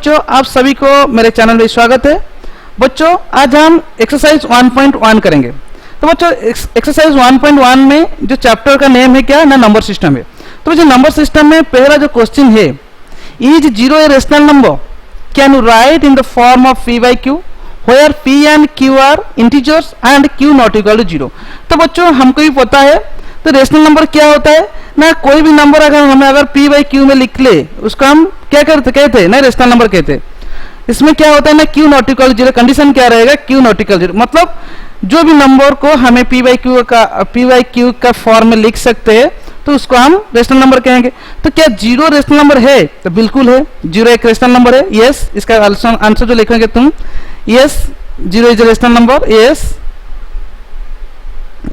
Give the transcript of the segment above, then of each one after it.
बच्चों, आप सभी को मेरे चैनल में स्वागत है। बच्चों, आज हम एक्सरसाइज 1.1 करेंगे। तो बच्चों, एक्सरसाइज 1.1 में जो चैप्टर का नेम है क्या ना, नंबर सिस्टम है। तो बच्चों, नंबर सिस्टम में पहला जो क्वेश्चन है, is zero a rational number, can you write in the form of p by q where p and q are integers and q not equal to zero. तो बच्चों, हमको भी पता है तो रेशनल नंबर क्या होता है ना, कोई भी नंबर अगर हमें अगर p by q में लिख ले, उसको हम क्या कहते हैं ना, रेशनल नंबर कहते हैं। इसमें क्या होता है ना, q not equal zero, condition क्या रहेगा, q नॉट इक्वल जीरो, मतलब जो भी नंबर को हमें p by q का फॉर्म में लिख सकते हैं तो उसको हम रेशनल नंबर कहेंगे। तो क्या जीरो रेशनल नंबर है? तो बिल्कुल है, जीरो एक रेशनल नंबर है। यस, इसका आंसर जो लिखेंगे तुम, yes zero is rational number,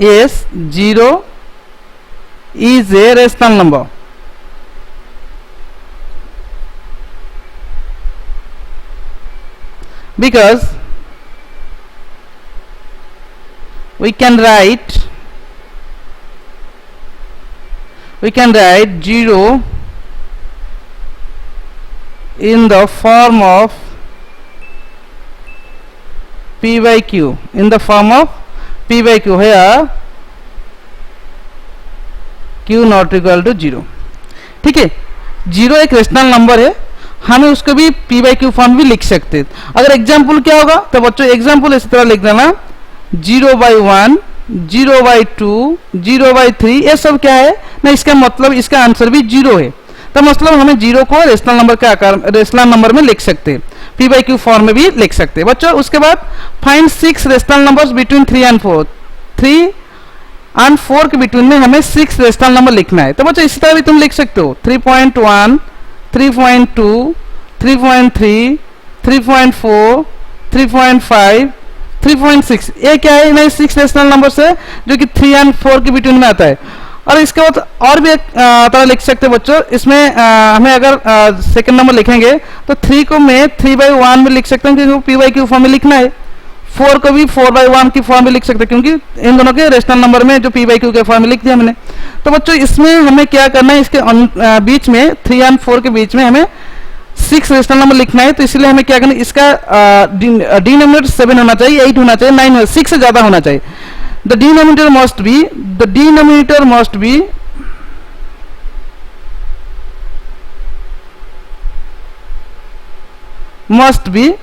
yes zero is a rational number। because we can write zero in the form of p by q, in the form of p by q here q not equal to zero. ठीक है, zero एक rational number है, हमें उसको भी p by q form भी लिख सकते हैं। अगर एग्जाम्पल क्या होगा, तो बच्चों एग्जाम्पल इस तरह लिख देना, 0/1, 0/2, 0/3, ये सब क्या है ना, इसका मतलब इसका आंसर भी जीरो है। तो मतलब हमें जीरो को रेशनल नंबर के आकार, रेशनल नंबर में लिख सकते हैं, p by q फॉर्म में भी लिख सकते हैं। बच्चों, उसके बाद find 6 rational numbers between 3 and 4। 3 और 4 के बिटवीन में हमें 6 रेशनल नंबर लिखना है। तो बच्चों इसी तरह भी तुम लिख सकते हो, 3.1, 3.2, 3.3, 3.4, 3.5, 3.6, ये क्या है ना, 6 रेशनल नंबर है जो कि 3 और 4 के बिटवीन में आता है। और इसके बाद और भी एक तरह लिख सकते हैं बच्चों, इसमें हमें अगर सेकंड नंबर लिखेंगे तो 3 को मैं 3/1 में लिख सकता हूँ क्योंकि p by q फॉर्म में लिखना है। 4 को भी 4/1 की फॉर्म में लिख सकते हैं क्योंकि इन दोनों के रेशनल नंबर में जो p by q के फॉर्म में लिख दिया हमने। तो बच्चों, इसमें हमें क्या करना है, इसके बीच में 3 और 4 के बीच में हमें 6 रेशनल नंबर लिखना है। तो इसलिए हमें क्या करना है, इसका डिनोमिनेटर 7 होना चाहिए, 8 होना चाहिए, 9 6 से ज्यादा होना चाहिए। द डिनोमिनेटर मस्ट बी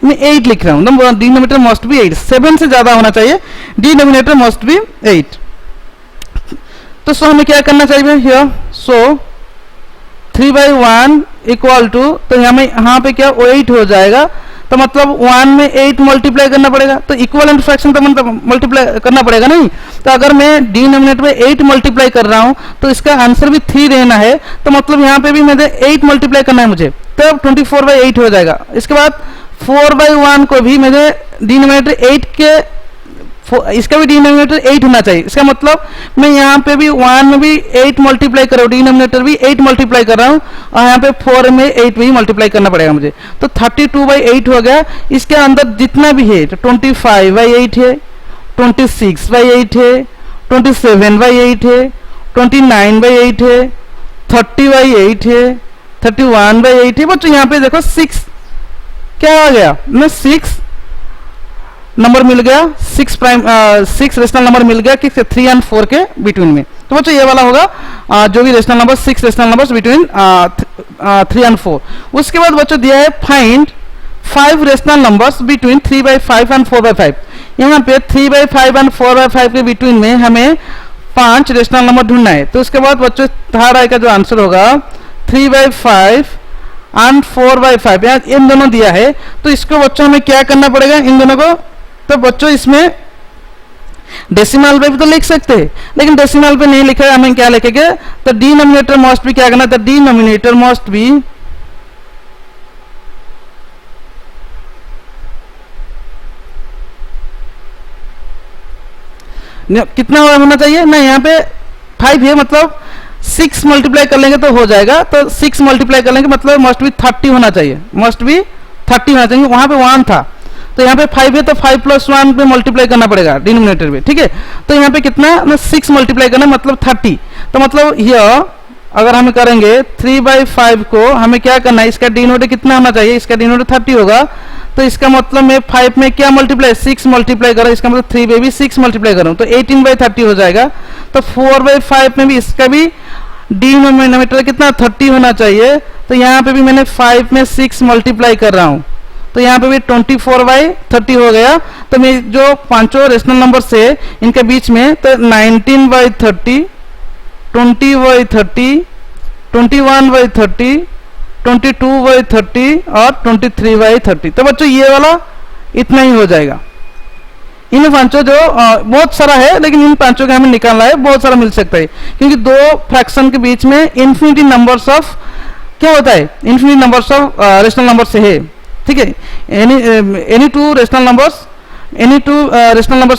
मैं 8 लिख रहा हूं, डिनोमिनेटर मस्ट बी 8, 7 से ज्यादा होना चाहिए, डिनोमिनेटर मस्ट बी 8। तो सो हमें क्या करना चाहिए हियर, सो 3/1 इक्वल टू, तो हमें यहाँ पे क्या 8 हो जाएगा। तो मतलब 1 में 8 मल्टीप्लाई करना पड़ेगा, तो इक्वलेंट फ्रैक्शन तो मल्टीप्लाई करना पड़ेगा नहीं। तो अगर मैं डिनोमिनेटर में 8 मल्टीप्लाई कर रहा हूं तो इसका आंसर भी 3 रहना है। तो मतलब यहाँ पे भी मुझे 8 मल्टीप्लाई करना है मुझे, तब 24/8 हो जाएगा। इसके बाद 4/1 को भी मुझे डिनोमिनेटर 8 के, इसका भी डिनोमिनेटर 8 होना चाहिए। इसका मतलब मैं यहाँ पे भी 1 में भी 8 मल्टीप्लाई कर रहा हूँ, डिनोमिनेटर भी 8 मल्टीप्लाई कर रहा हूँ, और यहाँ पे 4 में 8 भी मल्टीप्लाई करना पड़ेगा मुझे। तो 32/8 हो गया। इसके अंदर जितना भी है, तो 25/8 है, 26/8 है, 27/8 है, 29/8 है, 30/8 है, 31/8 है। बच्चों यहाँ पे देखो 6 क्या आ गया ना, 6 नंबर मिल गया, 6 रेशनल नंबर मिल गया कि 3 और 4 के बिटवीन में। तो बच्चों ये वाला होगा जो भी rational number, 6 rational numbers between 3 और 4। उसके बाद बच्चों दिया है फाइंड 5 रेशनल नंबर्स बिटवीन 3/5 और 4/5। यहाँ पे 3/5 और 4/5 के बिटवीन में हमें 5 रेशनल नंबर ढूंढना है। तो उसके बाद बच्चों थर्ड आई का जो आंसर होगा 3/5 और 4/5, यहाँ इन दोनों दिया है। तो इसको बच्चों हमें क्या करना पड़ेगा, इन दोनों को, तो बच्चों इसमें डेसिमल पे भी तो लिख सकते हैं, लेकिन डेसिमल पे नहीं लिखा है, हमें क्या लिखेंगे, तो डिनोमिनेटर मस्ट भी क्या करना, तो डिनोमिनेटर मस्ट भी कितना होना चाहिए ना, यहाँ पे 5 है, मतलब 6 मल्टीप्लाई कर लेंगे तो हो जाएगा। तो 6 मल्टीप्लाई कर लेंगे मतलब मस्ट भी 30 होना चाहिए, मस्ट भी 30 होना चाहिए। वहां पे 1 था तो यहाँ पे 5 है तो 5 + 1 पे मल्टीप्लाई करना पड़ेगा डिनोमिनेटर में, ठीक है। तो यहाँ पे कितना, 6 मल्टीप्लाई करना मतलब 30। तो मतलब हियर अगर हम करेंगे 3/5 को हमें क्या करना है, इसका डिनोमिनेटर कितना होना चाहिए, इसका डिनोमिनेटर 30 होगा, तो इसका मतलब मैं 5 में क्या मल्टीप्लाई 6 मल्टीप्लाई करूँ, इसका मतलब 3 में भी 6 मल्टीप्लाई करूँ तो 18/30 हो जाएगा। तो 4/5 में भी इसका भी डिनोमिनेटर कितना 30 होना चाहिए, तो यहाँ पे भी मैंने 5 में 6 मल्टीप्लाई कर रहा हूँ तो यहाँ पे भी 24/30 हो गया। तो मैं जो पांचों रेशनल नंबर से इनके बीच में तो 19/30, 20/30, 21/30, 22/30 और 23/30। तो बच्चों ये वाला इतना ही हो जाएगा। इन पांचों जो बहुत सारा है लेकिन इन पांचों का हमें निकालना है, बहुत सारा मिल सकता है क्योंकि दो फ्रैक्शन के बीच में इन्फिनिटी नंबर्स ऑफ क्या होता है, infinity numbers of rational number से है। ठीक है, एनी टू रेशनल नंबर्स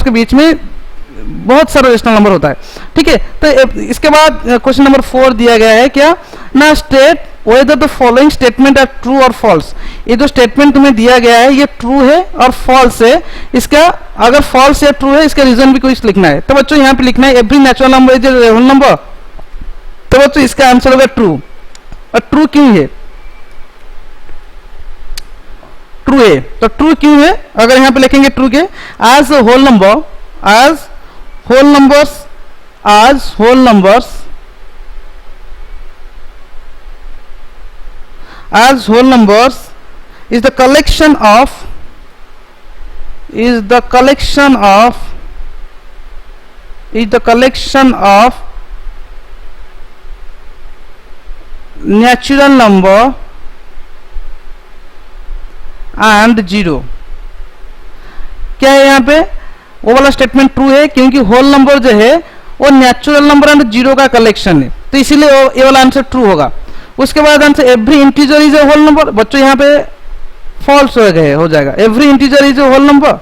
के बीच में बहुत सारा रेशनल नंबर होता है। ठीक है, तो इसके बाद क्वेश्चन नंबर 4 दिया गया है क्या ना, state whether the following statement are true और फॉल्स। ये जो स्टेटमेंट तुम्हें दिया गया है ये ट्रू है और फॉल्स है, इसका अगर फॉल्स या ट्रू है इसका रीजन भी कुछ लिखना है। तो बच्चों यहाँ पे लिखना है every natural number is a whole number. तो बच्चों इसका आंसर होगा ट्रू। और ट्रू क्यों है, ट्रू है तो ट्रू क्यों है, अगर यहाँ पे लिखेंगे ट्रू के as whole number, as whole numbers, as whole numbers, as whole numbers is the collection of natural number and zero. क्या है यहाँ पे, वो वाला स्टेटमेंट ट्रू है क्योंकि होल नंबर जो है वो नेचुरल नंबर एंड जीरो का कलेक्शन है, तो इसीलिए ये वाला आंसर ट्रू होगा। उसके बाद answer every integer is a whole number, बच्चों यहाँ पे फॉल्स हो जाएगा। Every integer is a whole number,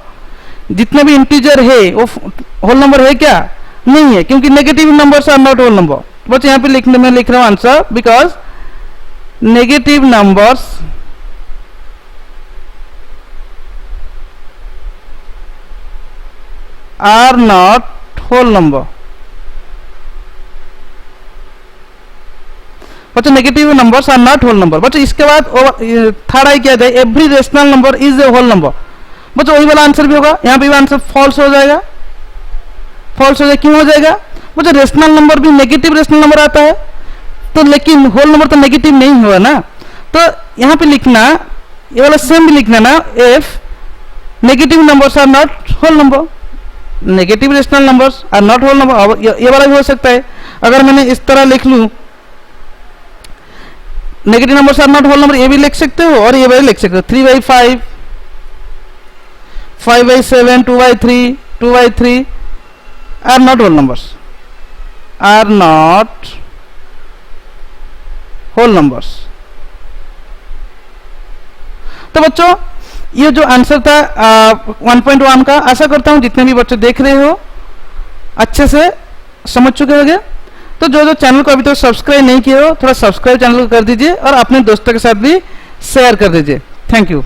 जितने भी इंटीजर है वो होल नंबर है क्या, नहीं है क्योंकि negative numbers are not whole number. बच्चों यहाँ पे लिखने में लिख रहा हूँ answer because negative numbers are not whole number. बच्चों negative numbers are not whole number. बच्चों इसके बाद थर्ड आई क्या है, every rational number is a whole number. बच्चों वही वाला आंसर भी होगा, यहाँ पे भी आंसर फॉल्स हो जाएगा। फॉल्स हो जाएगा, क्यों हो जाएगा, बच्चों रेशनल नंबर भी नेगेटिव रेशनल नंबर आता है तो, लेकिन होल नंबर तो नेगेटिव नहीं हुआ ना। तो यहाँ पे लिखना ये वाला सेम भी लिखना ना, if negative numbers are not whole number, negative rational numbers are not whole number. ये वाला भी हो सकता है, अगर मैंने इस तरह लिख लूं negative numbers are not whole number, ये भी लिख सकते हो और ये भी लिख सकते हो 3/5, 5/7, 2/3, 2/3 are not whole numbers, are not whole numbers. तो बच्चों ये जो आंसर था 1.1 का, आशा करता हूं जितने भी बच्चे देख रहे हो अच्छे से समझ चुके होंगे। तो जो चैनल को अभी तक सब्सक्राइब नहीं किए हो थोड़ा सब्सक्राइब चैनल को कर दीजिए और अपने दोस्तों के साथ भी शेयर कर दीजिए। Thank you.